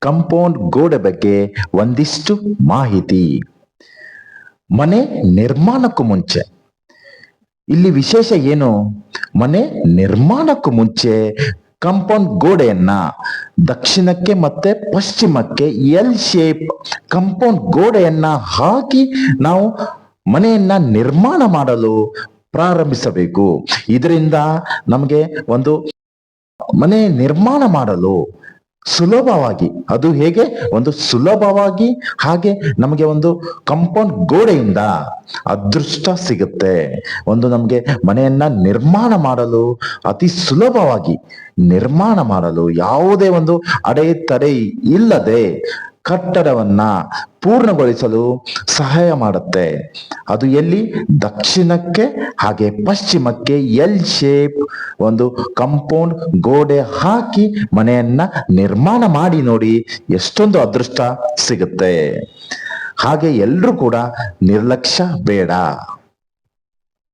Compound ಗೋಡೆ ಬಗ್ಗೆ ಒಂದಿಷ್ಟು ಮಾಹಿತಿ. ಮನೆ ನಿರ್ಮಾಣಕ್ಕೂ ಮುಂಚೆ ಇಲ್ಲಿ ವಿಶೇಷ ಏನು? ಮನೆ ನಿರ್ಮಾಣಕ್ಕೂ ಮುಂಚೆ ಕಾಂಪೌಂಡ್ ಗೋಡೆಯನ್ನ ದಕ್ಷಿಣಕ್ಕೆ ಮತ್ತೆ ಪಶ್ಚಿಮಕ್ಕೆ ಎಲ್ ಶೇಪ್ ಕಾಂಪೌಂಡ್ ಗೋಡೆಯನ್ನ ಹಾಕಿ ನಾವು ಮನೆಯನ್ನ ನಿರ್ಮಾಣ ಮಾಡಲು ಪ್ರಾರಂಭಿಸಬೇಕು. ಇದರಿಂದ ನಮಗೆ ಒಂದು ಮನೆ ನಿರ್ಮಾಣ ಮಾಡಲು ಸುಲಭವಾಗಿ, ಅದು ಹೇಗೆ ಒಂದು ಸುಲಭವಾಗಿ, ಹಾಗೆ ನಮಗೆ ಒಂದು ಕಾಂಪೌಂಡ್ ಗೋಡೆಯಿಂದ ಅದೃಷ್ಟ ಸಿಗುತ್ತೆ. ಒಂದು ನಮಗೆ ಮನೆಯನ್ನ ನಿರ್ಮಾಣ ಮಾಡಲು ಅತಿ ಸುಲಭವಾಗಿ ನಿರ್ಮಾಣ ಮಾಡಲು ಯಾವುದೇ ಒಂದು ಅಡೆತಡೆ ಇಲ್ಲದೆ ಕಟ್ಟಡವನ್ನ ಪೂರ್ಣಗೊಳಿಸಲು ಸಹಾಯ ಮಾಡುತ್ತೆ. ಅದು ಎಲ್ಲಿ? ದಕ್ಷಿಣಕ್ಕೆ ಹಾಗೆ ಪಶ್ಚಿಮಕ್ಕೆ ಎಲ್ ಶೇಪ್ ಒಂದು ಕಾಂಪೌಂಡ್ ಗೋಡೆ ಹಾಕಿ ಮನೆಯನ್ನ ನಿರ್ಮಾಣ ಮಾಡಿ ನೋಡಿ, ಎಷ್ಟೊಂದು ಅದೃಷ್ಟ ಸಿಗುತ್ತೆ. ಹಾಗೆ ಎಲ್ರೂ ಕೂಡ ನಿರ್ಲಕ್ಷ್ಯ ಬೇಡ.